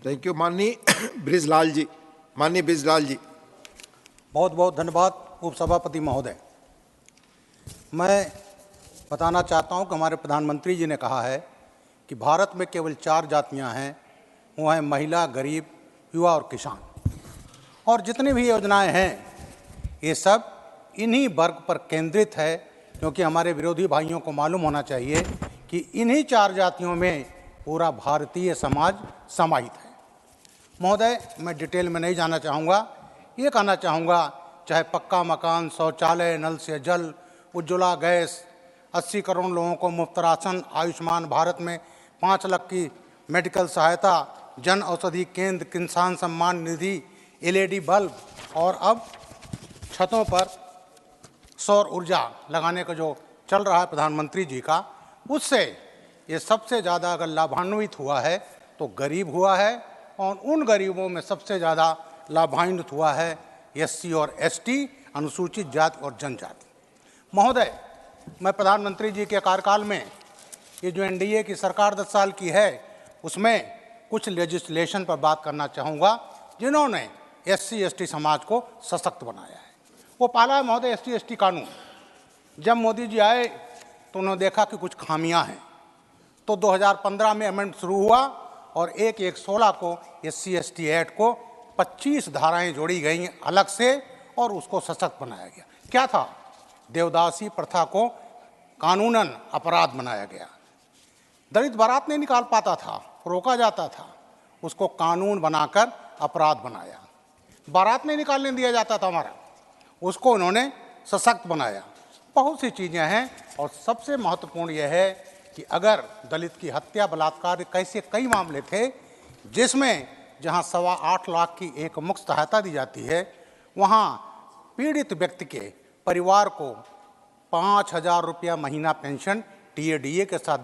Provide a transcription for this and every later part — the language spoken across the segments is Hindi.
Thank you. माननीय ब्रिजलाल जी। माननीय ब्रिजलाल जी। बहुत बहुत धन्यवाद उपसभापति महोदय। मैं बताना चाहता हूं कि हमारे प्रधानमंत्री जी ने कहा है कि भारत में केवल 4 जातियां हैं, वो हैं महिला, गरीब, युवा और किसान। और जितनी भी योजनाएं हैं ये सब इन्हीं वर्ग पर केंद्रित है, क्योंकि हमारे विरोधी भाइयों को मालूम होना चाहिए कि इन्हीं 4 जातियों में पूरा भारतीय समाज समाहित है। महोदय, मैं डिटेल में नहीं जाना चाहूँगा, ये कहना चाहूँगा चाहे पक्का मकान, शौचालय, नल से जल, उज्ज्वला गैस, 80 करोड़ लोगों को मुफ्त राशन, आयुष्मान भारत में 5 लाख की मेडिकल सहायता, जन औषधि केंद्र, किसान सम्मान निधि, LED बल्ब और अब छतों पर सौर ऊर्जा लगाने का जो चल रहा है प्रधानमंत्री जी का, उससे ये सबसे ज़्यादा अगर लाभान्वित हुआ है तो गरीब हुआ है, और उन गरीबों में सबसे ज़्यादा लाभान्वित हुआ है SC और ST, अनुसूचित जाति और जनजाति। महोदय, मैं प्रधानमंत्री जी के कार्यकाल में ये जो NDA की सरकार 10 साल की है उसमें कुछ लेजिस्लेशन पर बात करना चाहूँगा जिन्होंने SC ST समाज को सशक्त बनाया है। वो पाला है महोदय SC ST कानून। जब मोदी जी आए तो उन्होंने देखा कि कुछ खामियां हैं, तो 2015 में अमेंडमेंट शुरू हुआ और 1/1/16 को SC ST एक्ट को 25 धाराएं जोड़ी गई अलग से और उसको सशक्त बनाया गया। क्या था? देवदासी प्रथा को कानूनन अपराध बनाया गया। दलित बारात नहीं निकाल पाता था, रोका जाता था, उसको कानून बनाकर अपराध बनाया। बारात नहीं निकालने दिया जाता था हमारा, उसको उन्होंने सशक्त बनाया। बहुत सी चीज़ें हैं और सबसे महत्वपूर्ण यह है कि अगर दलित की हत्या, बलात्कार, कैसे कई मामले थे जिसमें जहां 8.25 लाख की एक मुफ्त सहायता दी जाती है, वहां पीड़ित व्यक्ति के परिवार को 5,000 रुपया महीना पेंशन DA के साथ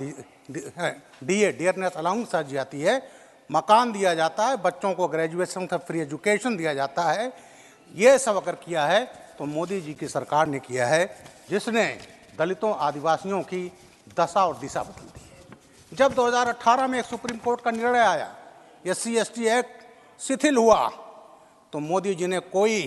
डियरनेस अलाउंस के साथ दी जाती है, मकान दिया जाता है, बच्चों को ग्रेजुएशन तक फ्री एजुकेशन दिया जाता है। ये सब अगर किया है तो मोदी जी की सरकार ने किया है, जिसने दलितों, आदिवासियों की दशा और दिशा बदल दी है। जब 2018 में एक सुप्रीम कोर्ट का निर्णय आया, SC ST एक्ट शिथिल हुआ, तो मोदी जी ने कोई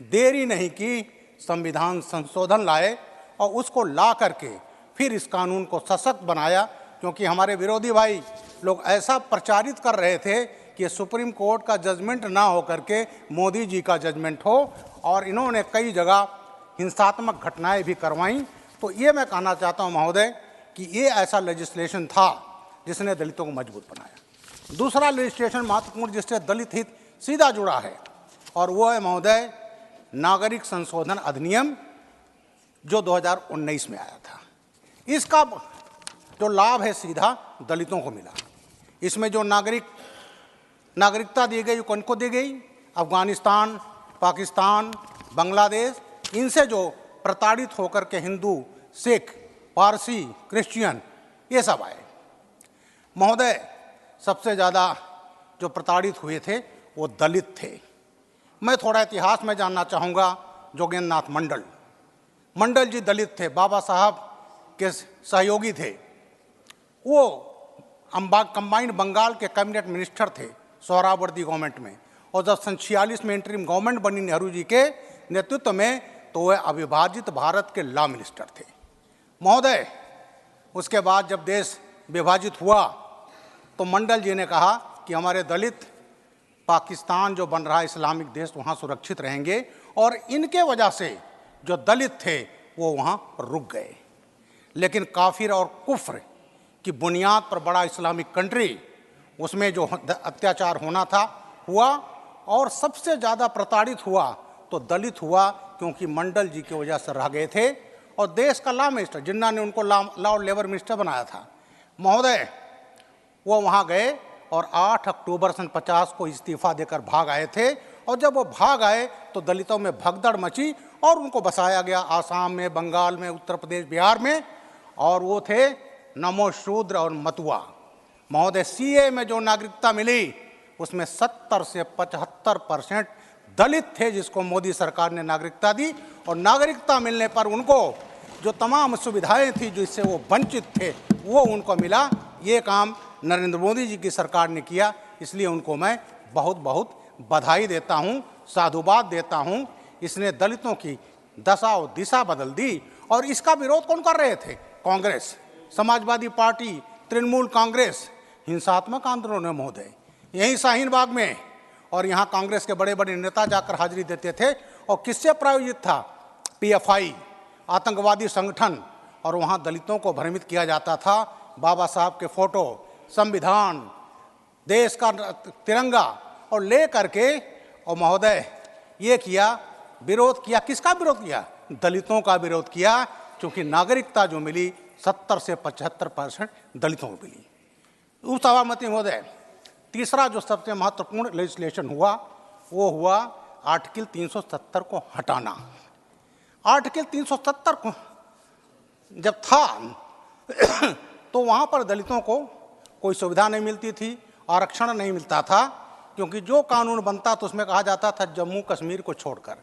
देरी नहीं की, संविधान संशोधन लाए और उसको ला करके फिर इस कानून को सशक्त बनाया। क्योंकि हमारे विरोधी भाई लोग ऐसा प्रचारित कर रहे थे कि सुप्रीम कोर्ट का जजमेंट ना हो करके मोदी जी का जजमेंट हो, और इन्होंने कई जगह हिंसात्मक घटनाएं भी करवाईं। तो ये मैं कहना चाहता हूं महोदय कि ये ऐसा लेजिस्लेशन था जिसने दलितों को मजबूत बनाया। दूसरा लेजिस्लेशन महत्वपूर्ण जिससे दलित हित सीधा जुड़ा है, और वो है महोदय नागरिक संशोधन अधिनियम, जो 2019 में आया था। इसका जो लाभ है सीधा दलितों को मिला। इसमें जो नागरिकता दी गई, कौन को दी गई? अफगानिस्तान, पाकिस्तान, बांग्लादेश, इनसे जो प्रताड़ित होकर के हिंदू, सिख, पारसी, क्रिश्चियन ये सब आए। महोदय, सबसे ज़्यादा जो प्रताड़ित हुए थे वो दलित थे। मैं थोड़ा इतिहास में जानना चाहूँगा। जोगेंद्रनाथ मंडल जी दलित थे, बाबा साहब के सहयोगी थे। वो कंबाइंड बंगाल के कैबिनेट मिनिस्टर थे सोहरावर्दी गवर्नमेंट में, और जब 1946 में इंटरिम गवर्नमेंट बनी नेहरू जी के नेतृत्व में, तो वह अविभाजित भारत के लॉ मिनिस्टर थे। महोदय, उसके बाद जब देश विभाजित हुआ तो मंडल जी ने कहा कि हमारे दलित पाकिस्तान जो बन रहा है इस्लामिक देश, वहाँ सुरक्षित रहेंगे, और इनके वजह से जो दलित थे वो वहाँ रुक गए। लेकिन काफिर और कुफ्र की बुनियाद पर बड़ा इस्लामिक कंट्री, उसमें जो अत्याचार होना था हुआ, और सबसे ज़्यादा प्रताड़ित हुआ तो दलित हुआ, क्योंकि मंडल जी की वजह से रह गए थे। और देश का लॉ मिनिस्टर, जिन्ना ने उनको लॉ और लेबर मिनिस्टर बनाया था महोदय, वो वहाँ गए और 8 अक्टूबर सन 50 को इस्तीफा देकर भाग आए थे। और जब वो भाग आए तो दलितों में भगदड़ मची और उनको बसाया गया आसाम में, बंगाल में, उत्तर प्रदेश, बिहार में, और वो थे नमो शूद्र और मतुआ। महोदय, CA में जो नागरिकता मिली उसमें 70 से 75% दलित थे जिसको मोदी सरकार ने नागरिकता दी, और नागरिकता मिलने पर उनको जो तमाम सुविधाएं थी जिससे वो वंचित थे वो उनको मिला। ये काम नरेंद्र मोदी जी की सरकार ने किया। इसलिए उनको मैं बहुत बहुत बधाई देता हूं, साधुवाद देता हूं। इसने दलितों की दशा और दिशा बदल दी। और इसका विरोध कौन कर रहे थे? कांग्रेस, समाजवादी पार्टी, तृणमूल कांग्रेस, हिंसात्मक आंदोलन है महोदय, यहीं शाहीन बाग में। और यहाँ कांग्रेस के बड़े बड़े नेता जाकर हाजिरी देते थे। और किससे प्रायोजित था? पीएफआई, आतंकवादी संगठन। और वहाँ दलितों को भ्रमित किया जाता था। बाबा साहब के फोटो, संविधान, देश का तिरंगा और ले करके, और महोदय ये किया, विरोध किया। किसका विरोध किया? दलितों का विरोध किया, क्योंकि नागरिकता जो मिली 70 से 75% दलितों को मिली। उपसभापति महोदय, तीसरा जो सबसे महत्वपूर्ण लेजिस्लेशन हुआ वो हुआ आर्टिकल 370 को हटाना। आर्टिकल 370 को जब था तो वहाँ पर दलितों को कोई सुविधा नहीं मिलती थी, आरक्षण नहीं मिलता था, क्योंकि जो कानून बनता तो उसमें कहा जाता था जम्मू कश्मीर को छोड़कर।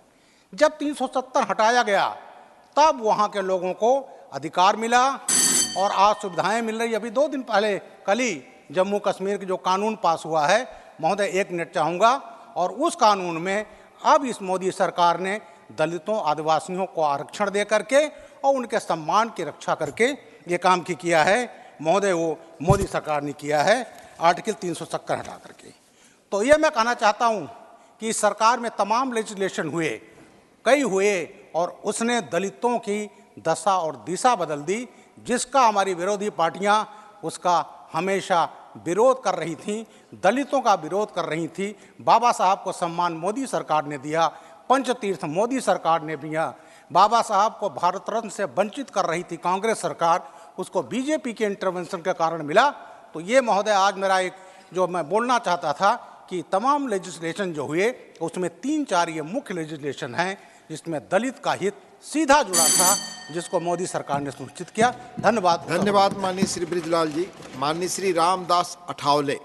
जब 370 हटाया गया तब वहाँ के लोगों को अधिकार मिला और आज सुविधाएं मिल रही। अभी 2 दिन पहले कल ही जम्मू कश्मीर का जो कानून पास हुआ है महोदय, 1 मिनट चाहूँगा, और उस कानून में अब इस मोदी सरकार ने दलितों, आदिवासियों को आरक्षण दे करके और उनके सम्मान की रक्षा करके ये काम किया है महोदय। वो मोदी सरकार ने किया है आर्टिकल 370 हटा करके। तो ये मैं कहना चाहता हूँ कि इस सरकार में तमाम लेजिस्लेशन हुए, कई हुए, और उसने दलितों की दशा और दिशा बदल दी, जिसका हमारी विरोधी पार्टियां उसका हमेशा विरोध कर रही थीं, दलितों का विरोध कर रही थी। बाबा साहब को सम्मान मोदी सरकार ने दिया, पंचतीर्थ मोदी सरकार ने दिया। बाबा साहब को भारत रत्न से वंचित कर रही थी कांग्रेस सरकार, उसको बीजेपी के इंटरवेंशन के कारण मिला। तो ये महोदय आज मेरा एक जो मैं बोलना चाहता था कि तमाम लेजिस्लेशन जो हुए उसमें 3-4 ये मुख्य लेजिस्लेशन हैं जिसमें दलित का हित सीधा जुड़ा था, जिसको मोदी सरकार ने सुनिश्चित किया। धन्यवाद। धन्यवाद माननीय श्री बृजलाल जी। माननीय श्री रामदास अठावले।